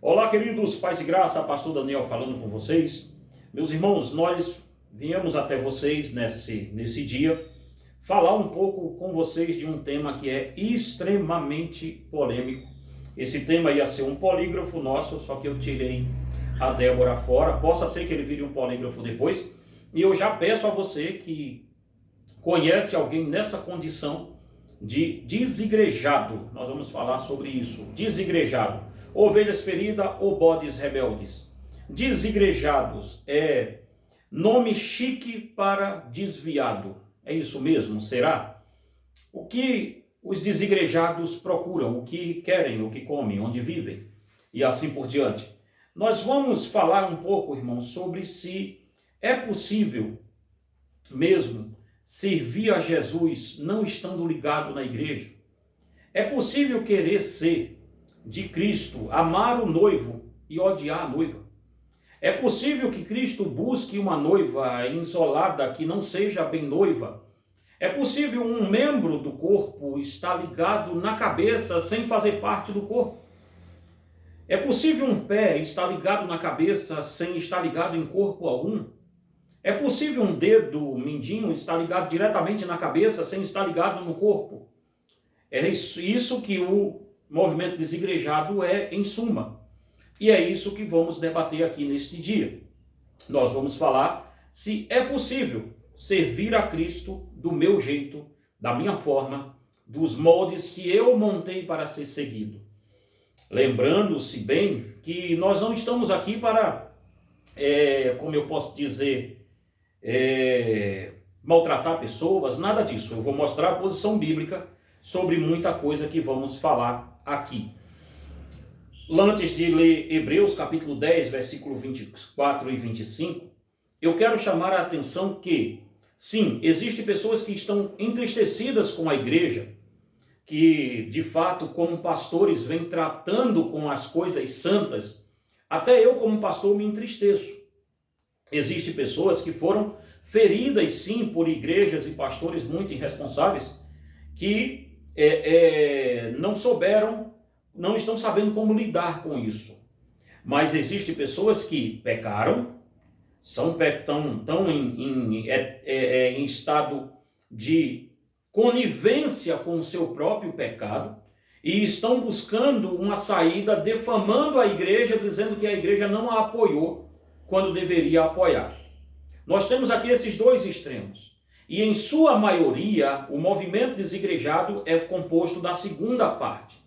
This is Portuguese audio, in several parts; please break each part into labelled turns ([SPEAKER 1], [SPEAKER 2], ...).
[SPEAKER 1] Olá, queridos pais de graça, pastor Daniel falando com vocês. Meus irmãos, nós viemos até vocês nesse dia falar um pouco com vocês de um tema que é extremamente polêmico. Esse tema ia ser um polígrafo nosso, só que eu tirei a Débora fora. Possa ser que ele vire um polígrafo depois. E eu já peço a você que conhece alguém nessa condição de desigrejado. Nós vamos falar sobre isso. Desigrejado. Ovelhas feridas ou bodes rebeldes. Desigrejados é nome chique para desviado. É isso mesmo? Será? O que os desigrejados procuram? O que querem? O que comem? Onde vivem? E assim por diante. Nós vamos falar um pouco, irmãos, sobre se é possível mesmo servir a Jesus não estando ligado na igreja. É possível querer ser de Cristo, amar o noivo e odiar a noiva. É possível que Cristo busque uma noiva isolada que não seja bem noiva. É possível um membro do corpo estar ligado na cabeça sem fazer parte do corpo. É possível um pé estar ligado na cabeça sem estar ligado em corpo algum. É possível um dedo mindinho estar ligado diretamente na cabeça sem estar ligado no corpo. É isso que o movimento desigrejado é, em suma. E é isso que vamos debater aqui neste dia. Nós vamos falar se é possível servir a Cristo do meu jeito, da minha forma, dos moldes que eu montei para ser seguido. Lembrando-se bem que nós não estamos aqui para, como eu posso dizer, maltratar pessoas, nada disso. Eu vou mostrar a posição bíblica sobre muita coisa que vamos falar aqui. Antes de ler Hebreus capítulo 10, versículo 24 e 25, eu quero chamar a atenção que, sim, existem pessoas que estão entristecidas com a igreja, que de fato, como pastores, vêm tratando com as coisas santas. Até eu, como pastor, me entristeço. Existem pessoas que foram feridas, sim, por igrejas e pastores muito irresponsáveis, que não estão sabendo como lidar com isso. Mas existem pessoas que pecaram, estão em estado de conivência com o seu próprio pecado e estão buscando uma saída, defamando a igreja, dizendo que a igreja não a apoiou quando deveria apoiar. Nós temos aqui esses dois extremos. E em sua maioria, o movimento desigrejado é composto da segunda parte,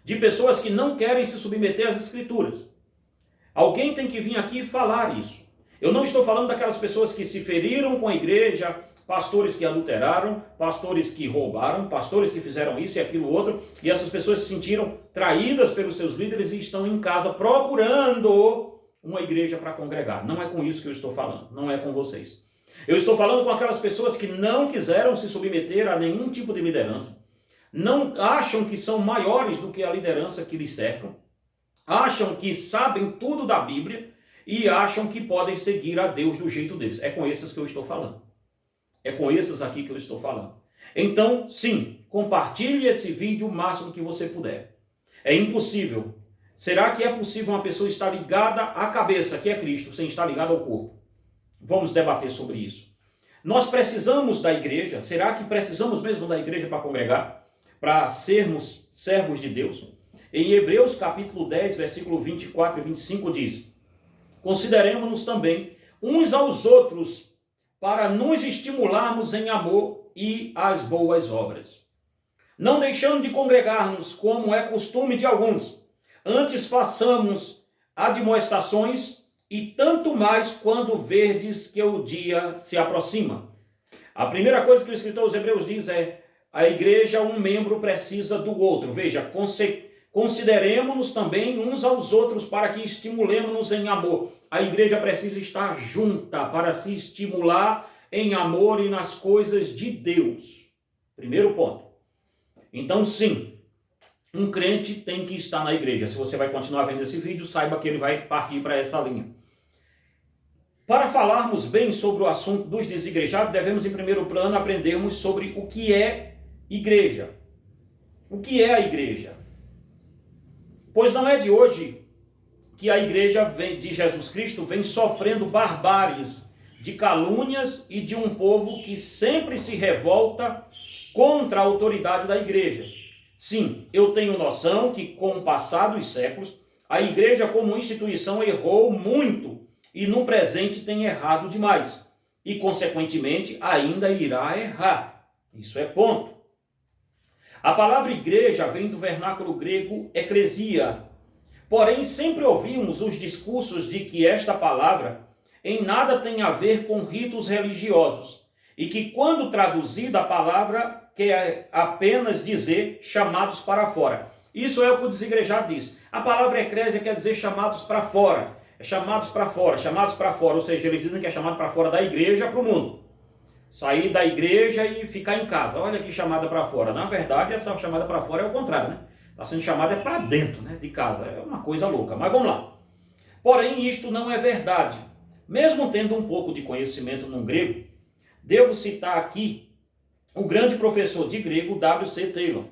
[SPEAKER 1] de pessoas que não querem se submeter às escrituras. Alguém tem que vir aqui falar isso. Eu não estou falando daquelas pessoas que se feriram com a igreja, pastores que adulteraram, pastores que roubaram, pastores que fizeram isso e aquilo outro, e essas pessoas se sentiram traídas pelos seus líderes e estão em casa procurando uma igreja para congregar. Não é com isso que eu estou falando, não é com vocês. Eu estou falando com aquelas pessoas que não quiseram se submeter a nenhum tipo de liderança, não acham que são maiores do que a liderança que lhes cercam, acham que sabem tudo da Bíblia e acham que podem seguir a Deus do jeito deles. É com esses que eu estou falando. É com esses aqui que eu estou falando. Então, sim, compartilhe esse vídeo o máximo que você puder. É impossível. Será que é possível uma pessoa estar ligada à cabeça, que é Cristo, sem estar ligada ao corpo? Vamos debater sobre isso. Nós precisamos da igreja. Será que precisamos mesmo da igreja para congregar? Para sermos servos de Deus? Em Hebreus capítulo 10, versículo 24 e 25 diz: consideremos-nos também uns aos outros para nos estimularmos em amor e às boas obras. Não deixando de congregar-nos como é costume de alguns, antes façamos admoestações, e tanto mais quando verdes que o dia se aproxima. A primeira coisa que o escritor aos Hebreus diz é: a igreja, um membro precisa do outro. Veja, consideremos-nos também uns aos outros para que estimulemos-nos em amor. A igreja precisa estar junta para se estimular em amor e nas coisas de Deus. Primeiro ponto. Então, sim, um crente tem que estar na igreja. Se você vai continuar vendo esse vídeo, saiba que ele vai partir para essa linha. Para falarmos bem sobre o assunto dos desigrejados, devemos, em primeiro plano, aprendermos sobre o que é igreja. O que é a igreja? Pois não é de hoje que a igreja de Jesus Cristo vem sofrendo barbáries de calúnias e de um povo que sempre se revolta contra a autoridade da igreja. Sim, eu tenho noção que com o passar dos séculos, a igreja como instituição errou muito e no presente tem errado demais. E, consequentemente, ainda irá errar. Isso é ponto. A palavra igreja vem do vernáculo grego eclesia. Porém, sempre ouvimos os discursos de que esta palavra em nada tem a ver com ritos religiosos e que, quando traduzida, a palavra quer apenas dizer chamados para fora. Isso é o que o desigrejado diz. A palavra eclésia quer dizer chamados para fora. Chamados para fora, chamados para fora. Ou seja, eles dizem que é chamado para fora da igreja para o mundo. Sair da igreja e ficar em casa. Olha que chamada para fora. Na verdade, essa chamada para fora é o contrário, né? Está sendo chamada para dentro, né, de casa. É uma coisa louca. Mas vamos lá. Porém, isto não é verdade. Mesmo tendo um pouco de conhecimento no grego, devo citar aqui o grande professor de grego W.C. Taylor,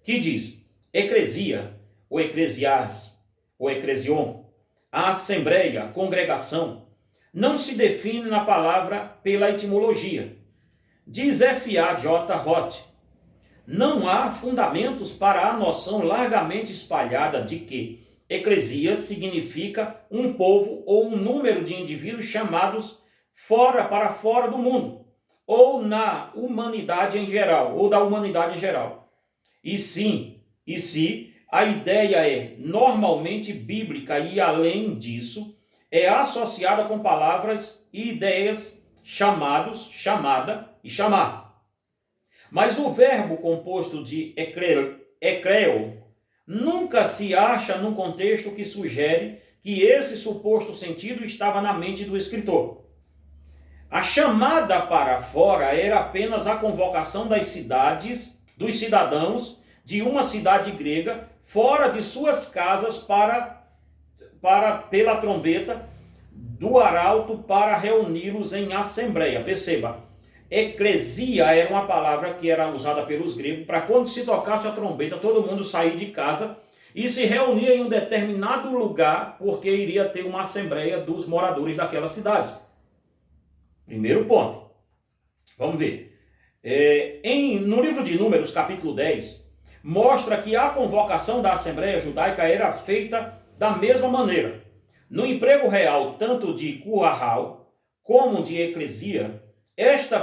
[SPEAKER 1] que diz: eclesia, ou eclesiás, ou eclesion, a assembleia, congregação, não se define na palavra pela etimologia. Diz F.A.J. Roth: não há fundamentos para a noção largamente espalhada de que eclesia significa um povo ou um número de indivíduos chamados para fora do mundo, ou na humanidade em geral, ou da humanidade em geral. E se a ideia é normalmente bíblica e, além disso, é associada com palavras e ideias chamados, chamada e chamar. Mas o verbo composto de ecleo nunca se acha num contexto que sugere que esse suposto sentido estava na mente do escritor. A chamada para fora era apenas a convocação das cidades, dos cidadãos de uma cidade grega, fora de suas casas pela trombeta do arauto para reuni-los em assembleia. Perceba, eclesia era uma palavra que era usada pelos gregos para quando se tocasse a trombeta, todo mundo sair de casa e se reunir em um determinado lugar, porque iria ter uma assembleia dos moradores daquela cidade. Primeiro ponto. Vamos ver. No livro de Números, capítulo 10, mostra que a convocação da Assembleia Judaica era feita da mesma maneira. No emprego real, tanto de curral como de eclesia, essa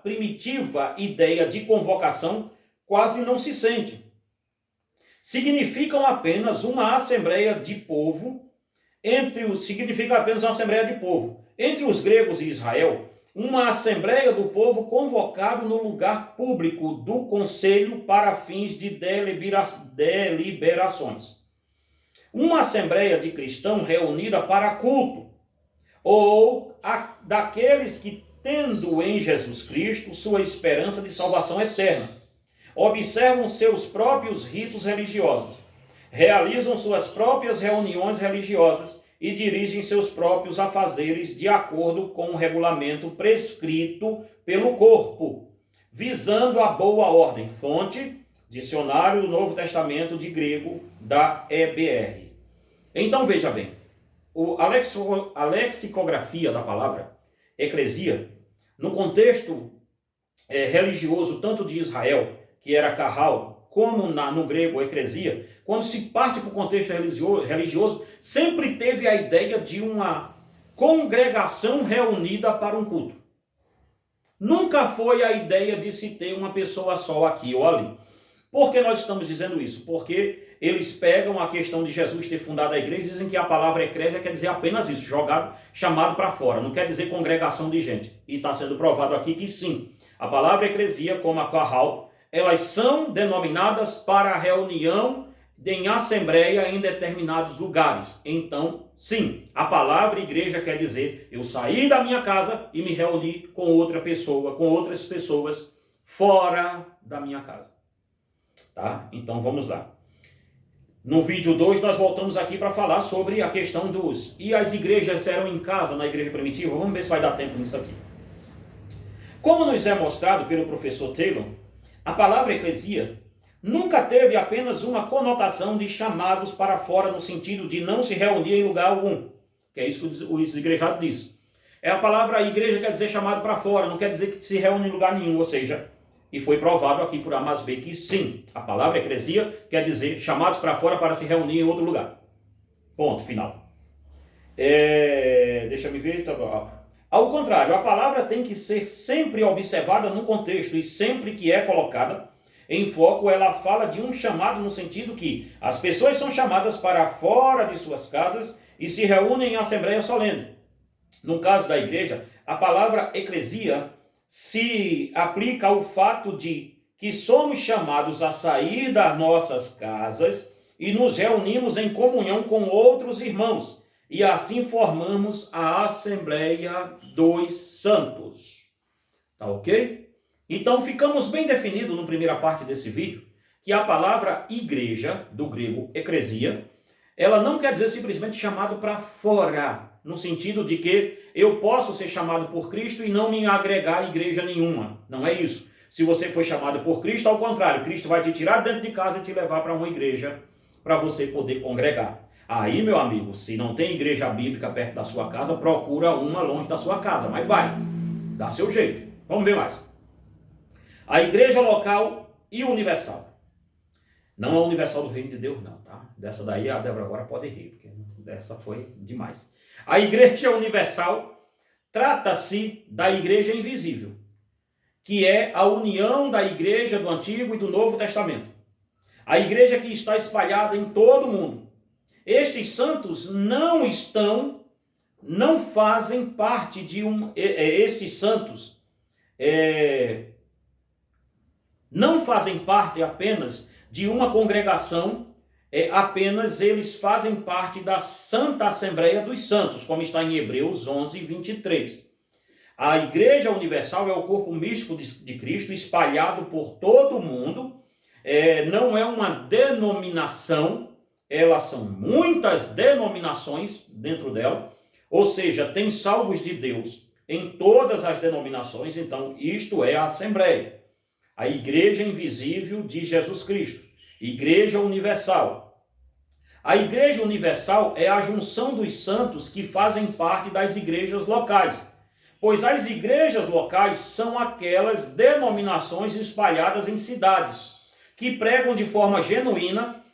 [SPEAKER 1] primitiva ideia de convocação quase não se sente. Significam apenas uma assembleia de povo, entre os gregos e Israel, uma assembleia do povo convocado no lugar público do conselho para fins de deliberações. Uma assembleia de cristãos reunida para culto, ou daqueles que, tendo em Jesus Cristo sua esperança de salvação eterna, observam seus próprios ritos religiosos, realizam suas próprias reuniões religiosas e dirigem seus próprios afazeres de acordo com o regulamento prescrito pelo corpo, visando a boa ordem. Fonte, Dicionário do Novo Testamento de Grego, da EBR. Então veja bem, a lexicografia da palavra eclesia, no contexto religioso tanto de Israel, que era carral, como no grego eclesia, quando se parte para o contexto religioso, sempre teve a ideia de uma congregação reunida para um culto. Nunca foi a ideia de se ter uma pessoa só aqui ou ali. Por que nós estamos dizendo isso? Porque eles pegam a questão de Jesus ter fundado a igreja e dizem que a palavra eclésia quer dizer apenas isso, chamado para fora. Não quer dizer congregação de gente. E está sendo provado aqui que sim. A palavra eclesia, como a carral, elas são denominadas para a reunião em assembleia em determinados lugares. Então, sim, a palavra igreja quer dizer eu saí da minha casa e me reuni com outra pessoa, com outras pessoas fora da minha casa. Tá? Então vamos lá. No vídeo 2 nós voltamos aqui para falar sobre a questão dos... E as igrejas eram em casa na igreja primitiva? Vamos ver se vai dar tempo nisso aqui. Como nos é mostrado pelo professor Taylor, a palavra eclesia nunca teve apenas uma conotação de chamados para fora, no sentido de não se reunir em lugar algum, que é isso que o desigrejado diz. A palavra igreja quer dizer chamado para fora, não quer dizer que se reúne em lugar nenhum, ou seja, e foi provado aqui por A mais B que sim, a palavra eclesia quer dizer chamados para fora para se reunir em outro lugar. Ponto, final. Deixa eu ver. Ao contrário, a palavra tem que ser sempre observada no contexto e sempre que é colocada em foco, ela fala de um chamado no sentido que as pessoas são chamadas para fora de suas casas e se reúnem em assembleia solene. No caso da igreja, a palavra eclesia se aplica ao fato de que somos chamados a sair das nossas casas e nos reunimos em comunhão com outros irmãos, e assim formamos a Assembleia dos Santos. Tá ok? Então ficamos bem definidos na primeira parte desse vídeo, que a palavra igreja, do grego eclesia, ela não quer dizer simplesmente chamado para fora, no sentido de que eu posso ser chamado por Cristo e não me agregar a igreja nenhuma. Não é isso. Se você foi chamado por Cristo, ao contrário, Cristo vai te tirar dentro de casa e te levar para uma igreja para você poder congregar. Aí, meu amigo, se não tem igreja bíblica perto da sua casa, procura uma longe da sua casa, mas vai, dá seu jeito. Vamos ver mais. A igreja local e universal. Não a universal do reino de Deus, não, tá? Dessa daí a Débora agora pode rir, porque dessa foi demais. A igreja universal trata-se da igreja invisível, que é a união da igreja do Antigo e do Novo Testamento. A igreja que está espalhada em todo o mundo. Estes santos não fazem parte de estes santos não fazem parte apenas de uma congregação, apenas eles fazem parte da Santa Assembleia dos Santos, como está em Hebreus 11, 23. A Igreja Universal é o corpo místico de Cristo espalhado por todo o mundo, não é uma denominação, elas são muitas denominações dentro dela, ou seja, tem salvos de Deus em todas as denominações, então isto é a Assembleia. A Igreja Invisível de Jesus Cristo, Igreja Universal. A Igreja Universal é a junção dos santos que fazem parte das igrejas locais, pois as igrejas locais são aquelas denominações espalhadas em cidades, que pregam de forma genuína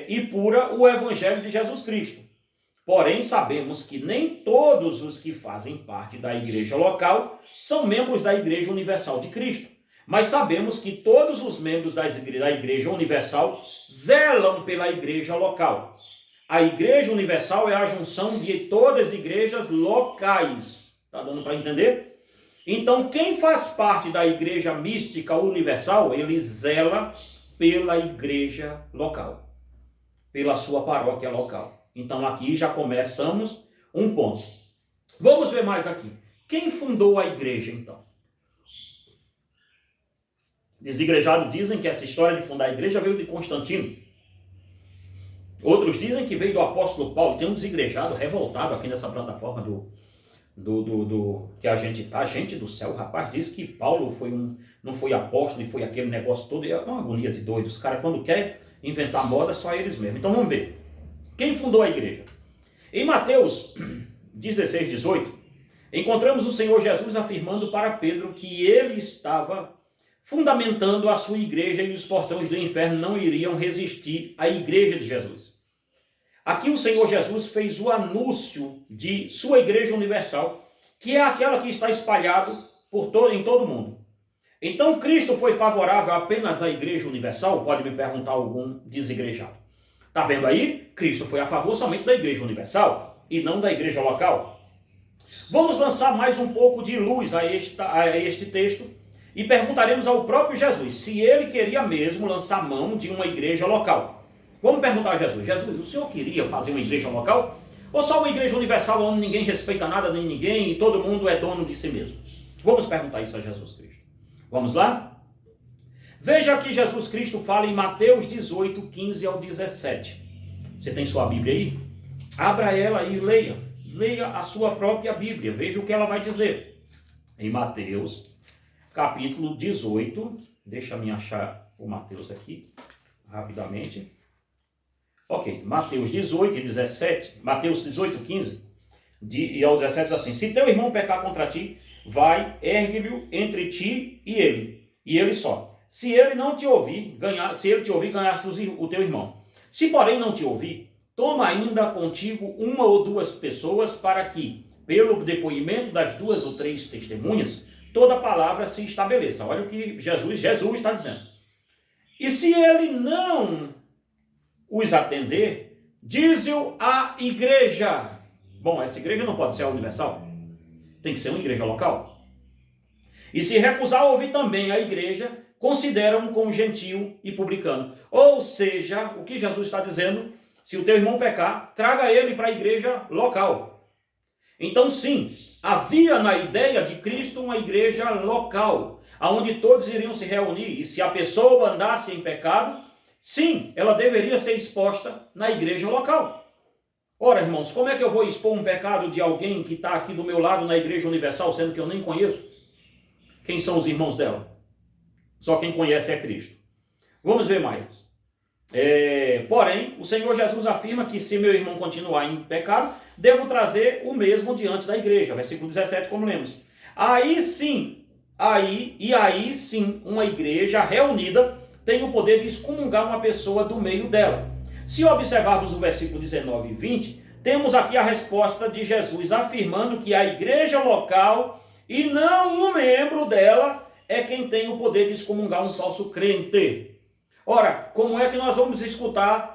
[SPEAKER 1] e pura o Evangelho de Jesus Cristo. Porém, sabemos que nem todos os que fazem parte da igreja local são membros da Igreja Universal de Cristo. Mas sabemos que todos os membros da Igreja Universal zelam pela igreja local. A Igreja Universal é a junção de todas as igrejas locais. Está dando para entender? Então, quem faz parte da Igreja Mística Universal, ele zela pela igreja local, pela sua paróquia local. Então, aqui já começamos um ponto. Vamos ver mais aqui. Quem fundou a igreja, então? Desigrejados dizem que essa história de fundar a igreja veio de Constantino. Outros dizem que veio do apóstolo Paulo. Tem um desigrejado revoltado aqui nessa plataforma que a gente está. Gente do céu, o rapaz disse que Paulo não foi apóstolo e foi aquele negócio todo. É uma agonia de doido. Os caras, quando querem inventar moda, só eles mesmos. Então vamos ver. Quem fundou a igreja? Em Mateus 16, 18, encontramos o Senhor Jesus afirmando para Pedro que ele estava fundamentando a sua igreja e os portões do inferno não iriam resistir à igreja de Jesus. Aqui o Senhor Jesus fez o anúncio de sua igreja universal, que é aquela que está espalhada em todo o mundo. Então Cristo foi favorável apenas à igreja universal? Pode me perguntar algum desigrejado. Está vendo aí? Cristo foi a favor somente da igreja universal e não da igreja local. Vamos lançar mais um pouco de luz a este texto e perguntaremos ao próprio Jesus se ele queria mesmo lançar mão de uma igreja local. Vamos perguntar a Jesus: Jesus, o senhor queria fazer uma igreja local? Ou só uma igreja universal onde ninguém respeita nada nem ninguém e todo mundo é dono de si mesmo? Vamos perguntar isso a Jesus Cristo. Vamos lá? Veja que Jesus Cristo fala em Mateus 18, 15 ao 17. Você tem sua Bíblia aí? Abra ela e leia. Leia a sua própria Bíblia. Veja o que ela vai dizer. Em Mateus, capítulo 18. Deixa eu me achar o Mateus aqui, rapidamente. Ok, Mateus 18 e 17, Mateus 18, 15, e ao 17 diz assim: se teu irmão pecar contra ti, vai, ergue-o entre ti e ele só. Se ele não te ouvir, ganhaste o teu irmão. Se porém não te ouvir, toma ainda contigo uma ou duas pessoas, para que, pelo depoimento das 2 ou 3 testemunhas, toda palavra se estabeleça. Olha o que Jesus está dizendo. E se ele não os atender, diz-o à igreja. Bom, essa igreja não pode ser a universal. Tem que ser uma igreja local. E se recusar a ouvir também a igreja, considera-o como gentio e publicano. Ou seja, o que Jesus está dizendo, se o teu irmão pecar, traga ele para a igreja local. Então sim, havia na ideia de Cristo uma igreja local, onde todos iriam se reunir. E se a pessoa andasse em pecado, sim, ela deveria ser exposta na igreja local. Ora, irmãos, como é que eu vou expor um pecado de alguém que está aqui do meu lado na igreja universal, sendo que eu nem conheço? Quem são os irmãos dela? Só quem conhece é Cristo. Vamos ver mais. Porém, o Senhor Jesus afirma que se meu irmão continuar em pecado, devo trazer o mesmo diante da igreja. Versículo 17, como lemos. Aí sim, uma igreja reunida tem o poder de excomungar uma pessoa do meio dela. Se observarmos o versículo 19 e 20, temos aqui a resposta de Jesus, afirmando que a igreja local e não um membro dela é quem tem o poder de excomungar um falso crente. Ora, como é que nós vamos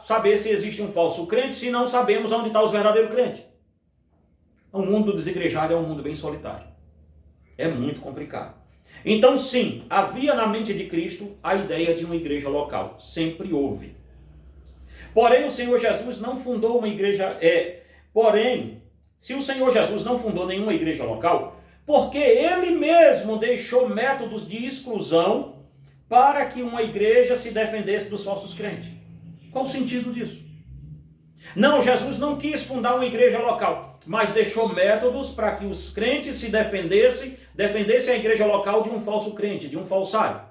[SPEAKER 1] saber se existe um falso crente, se não sabemos onde está os verdadeiros crentes? O mundo desigrejado é um mundo bem solitário. É muito complicado. Então, sim, havia na mente de Cristo a ideia de uma igreja local. Sempre houve. Porém, o Senhor Jesus não fundou uma igreja... se o Senhor Jesus não fundou nenhuma igreja local, porque ele mesmo deixou métodos de exclusão para que uma igreja se defendesse dos falsos crentes. Qual o sentido disso? Não, Jesus não quis fundar uma igreja local, mas deixou métodos para que os crentes se defendessem a igreja local de um falso crente, de um falsário.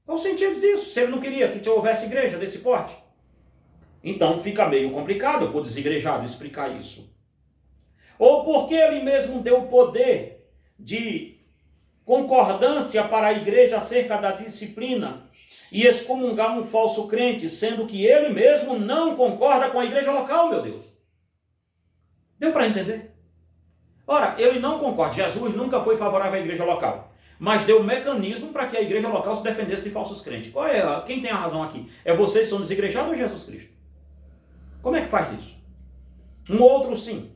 [SPEAKER 1] Qual o sentido disso, se ele não queria que houvesse igreja desse porte? Então fica meio complicado para o desigrejado explicar isso. Ou porque ele mesmo deu poder de concordância para a igreja acerca da disciplina e excomungar um falso crente, sendo que ele mesmo não concorda com a igreja local, meu Deus. Deu para entender? Ora, ele não concorda. Jesus nunca foi favorável à igreja local, mas deu um mecanismo para que a igreja local se defendesse de falsos crentes. Quem tem a razão aqui? É vocês que são desigrejados ou Jesus Cristo? Como é que faz isso? Um outro sim.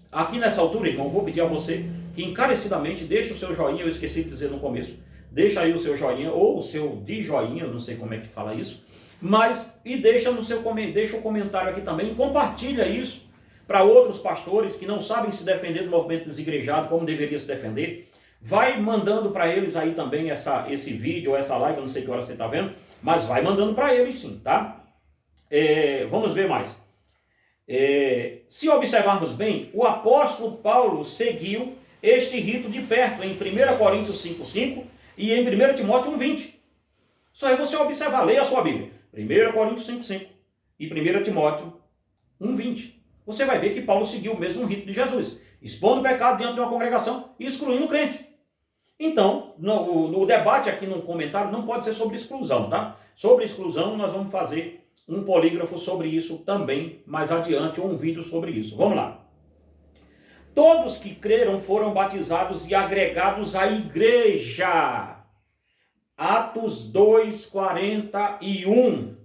[SPEAKER 1] Aqui nessa altura, irmão, vou pedir a você que encarecidamente deixe o seu joinha, eu esqueci de dizer no começo, deixa aí o seu joinha, ou o seu de joinha, eu não sei como é que fala isso, e deixa o comentário aqui também, compartilha isso para outros pastores que não sabem se defender do movimento desigrejado, como deveria se defender. Vai mandando para eles aí também esse vídeo ou essa live, eu não sei que hora você está vendo, mas vai mandando para eles sim, tá? Vamos ver mais. Se observarmos bem, o apóstolo Paulo seguiu este rito de perto em 1 Coríntios 5,5 e em 1 Timóteo 1,20. Só é você observar, leia a sua Bíblia. 1 Coríntios 5,5 e 1 Timóteo 1,20. Você vai ver que Paulo seguiu o mesmo rito de Jesus, expondo o pecado diante de uma congregação e excluindo o crente. Então, no debate aqui no comentário não pode ser sobre exclusão, tá? Sobre exclusão nós vamos fazer um polígrafo sobre isso também mais adiante, ou um vídeo sobre isso. Vamos lá. Todos que creram foram batizados e agregados à igreja. Atos 2:41.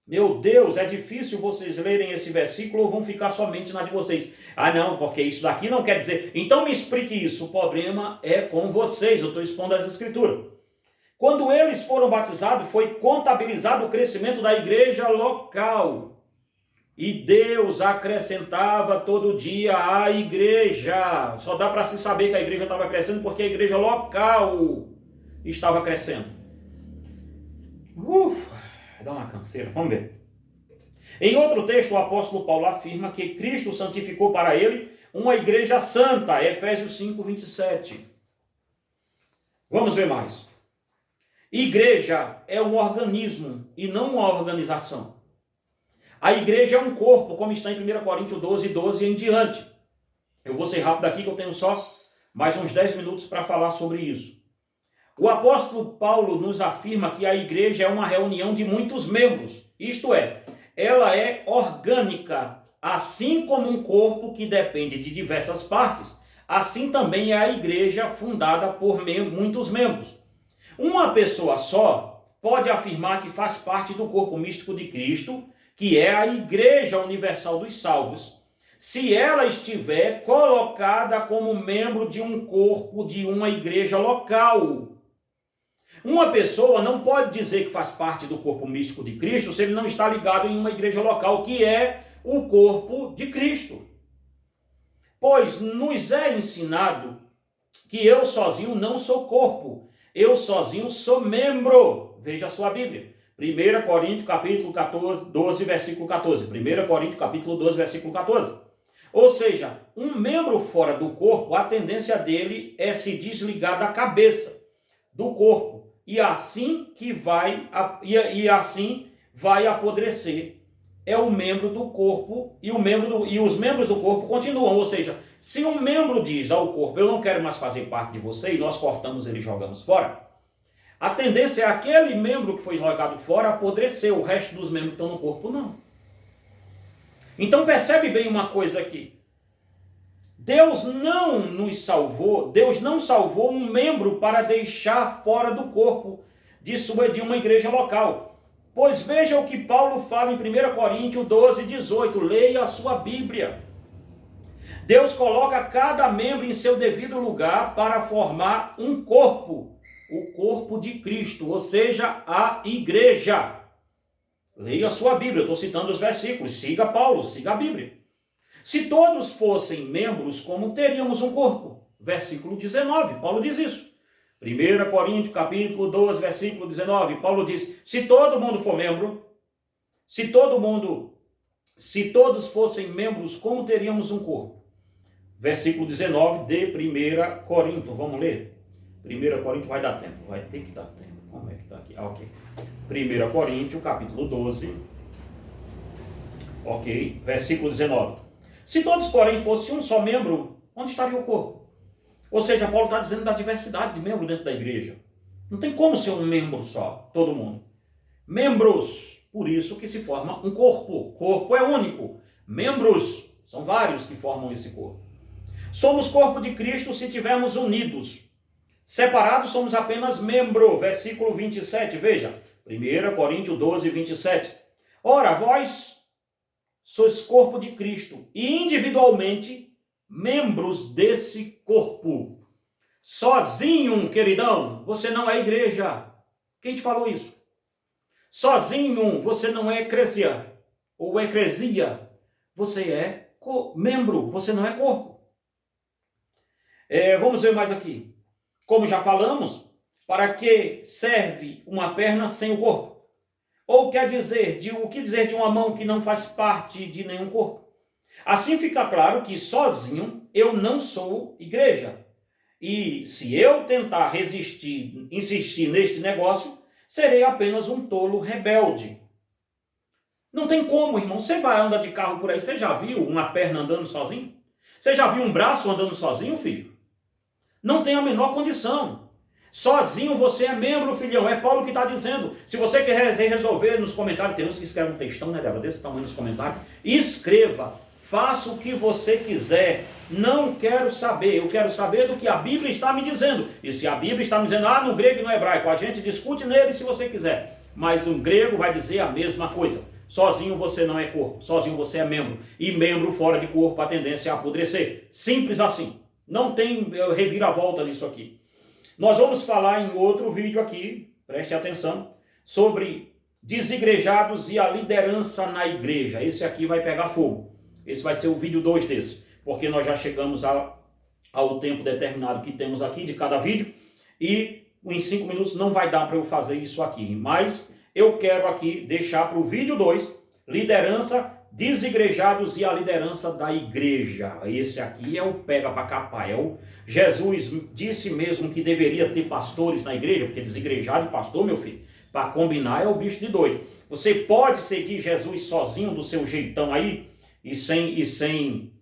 [SPEAKER 1] Meu Deus, é difícil vocês lerem esse versículo ou vão ficar somente na de vocês. Ah não, porque isso daqui não quer dizer... Então me explique isso. O problema é com vocês, eu estou expondo as escrituras. Quando eles foram batizados, foi contabilizado o crescimento da igreja local. E Deus acrescentava todo dia à igreja. Só dá para se saber que a igreja estava crescendo porque a igreja local estava crescendo. Dá uma canseira. Vamos ver. Em outro texto, o apóstolo Paulo afirma que Cristo santificou para ele uma igreja santa. Efésios 5:27. Vamos ver mais. Igreja é um organismo e não uma organização. A igreja é um corpo, como está em 1 Coríntios 12, 12 em diante. Eu vou ser rápido aqui, que eu tenho só mais uns 10 minutos para falar sobre isso. O apóstolo Paulo nos afirma que a igreja é uma reunião de muitos membros. Isto é, ela é orgânica, assim como um corpo que depende de diversas partes. Assim também é a igreja fundada por muitos membros. Uma pessoa só pode afirmar que faz parte do corpo místico de Cristo, que é a Igreja Universal dos Salvos, se ela estiver colocada como membro de um corpo de uma igreja local. Uma pessoa não pode dizer que faz parte do corpo místico de Cristo se ele não está ligado em uma igreja local, que é o corpo de Cristo. Pois nos é ensinado que eu sozinho não sou corpo, eu sozinho sou membro. Veja a sua Bíblia. 1 Coríntios capítulo 12, versículo 14. 1 Coríntios capítulo 12, versículo 14. Ou seja, um membro fora do corpo, a tendência dele é se desligar da cabeça, do corpo. E assim vai apodrecer. É o membro do corpo e os membros do corpo continuam. Ou seja, se um membro diz ao corpo, eu não quero mais fazer parte de você, e nós cortamos ele e jogamos fora, a tendência é aquele membro que foi jogado fora apodrecer, o resto dos membros que estão no corpo não. Então percebe bem uma coisa aqui. Deus não salvou um membro para deixar fora do corpo de uma igreja local. Pois veja o que Paulo fala em 1 Coríntios 12, 18. Leia a sua Bíblia. Deus coloca cada membro em seu devido lugar para formar um corpo. O corpo de Cristo, ou seja, a igreja. Leia a sua Bíblia, eu estou citando os versículos. Siga Paulo, siga a Bíblia. Se todos fossem membros, como teríamos um corpo? Versículo 19, Paulo diz isso. 1 Coríntios capítulo 12, versículo 19, Paulo diz, se todo mundo for membro, se todos fossem membros, como teríamos um corpo? Versículo 19 de 1 Coríntios, vamos ler? 1 Coríntios vai dar tempo, vai ter que dar tempo. Como é que está aqui? Ok. 1 Coríntios capítulo 12, ok, versículo 19. Se todos, porém, fossem um só membro, onde estaria o corpo? Ou seja, Paulo está dizendo da diversidade de membros dentro da igreja. Não tem como ser um membro só, todo mundo. Membros, por isso que se forma um corpo. Corpo é único. Membros, são vários que formam esse corpo. Somos corpo de Cristo se estivermos unidos. Separados somos apenas membro. Versículo 27, veja. 1 Coríntios 12, 27. Ora, vós sois corpo de Cristo e individualmente membros desse corpo. Sozinho, queridão, você não é igreja. Quem te falou isso? Sozinho, você não é eclesia ou eclesia. Você é membro, você não é corpo. Vamos ver mais aqui. Como já falamos, para que serve uma perna sem o corpo? Ou o que dizer de uma mão que não faz parte de nenhum corpo? Assim fica claro que sozinho eu não sou igreja. E se eu tentar insistir neste negócio, serei apenas um tolo rebelde. Não tem como, irmão. Você vai andar de carro por aí, você já viu uma perna andando sozinho? Você já viu um braço andando sozinho, filho? Não tem a menor condição. Sozinho você é membro, filhão. É Paulo que está dizendo. Se você quer resolver nos comentários, tem uns que escrevem um textão, né, Débora, desse tamanho nos comentários. Escreva. Faça o que você quiser. Não quero saber. Eu quero saber do que a Bíblia está me dizendo. E se a Bíblia está me dizendo, no grego e no hebraico, a gente discute nele se você quiser. Mas o grego vai dizer a mesma coisa. Sozinho você não é corpo. Sozinho você é membro. E membro fora de corpo, a tendência é apodrecer. Simples assim. Não tem reviravolta nisso aqui. Nós vamos falar em outro vídeo aqui, preste atenção, sobre desigrejados e a liderança na igreja. Esse aqui vai pegar fogo. Esse vai ser o vídeo 2 desse, porque nós já chegamos ao tempo determinado que temos aqui de cada vídeo, e em 5 minutos não vai dar para eu fazer isso aqui. Mas eu quero aqui deixar para o vídeo 2, liderança desigrejados e a liderança da igreja. Esse aqui é o pega para capar. Jesus disse mesmo que deveria ter pastores na igreja, porque desigrejado e pastor, meu filho, para combinar é o bicho de doido. Você pode seguir Jesus sozinho do seu jeitão aí e sem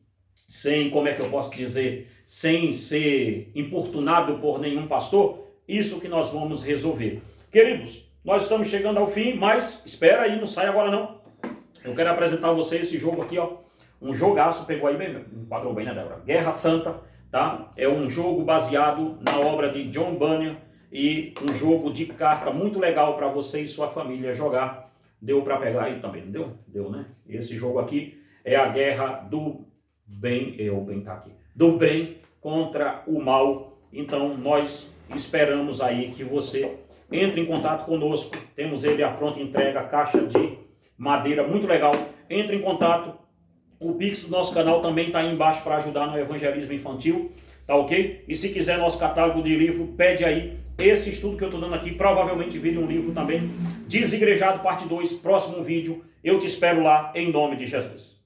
[SPEAKER 1] como é que eu posso dizer, sem ser importunado por nenhum pastor. Isso que nós vamos resolver. Queridos, nós estamos chegando ao fim, mas espera aí, não sai agora não. Eu quero apresentar a você esse jogo aqui, ó. Um jogaço, pegou aí bem, enquadrou bem, né, Débora? Guerra Santa, tá? É um jogo baseado na obra de John Bunyan e um jogo de carta muito legal para você e sua família jogar. Deu para pegar aí também, não deu? Deu, né? Esse jogo aqui é a guerra do bem, o bem tá aqui, do bem contra o mal. Então nós esperamos aí que você entre em contato conosco. Temos ele à pronta entrega, caixa de madeira muito legal. Entre em contato. O Pix do nosso canal também está aí embaixo para ajudar no evangelismo infantil, tá ok? E se quiser nosso catálogo de livro, pede aí. Esse estudo que eu estou dando aqui provavelmente vire um livro também. Desigrejado parte 2, próximo vídeo. Eu te espero lá em nome de Jesus.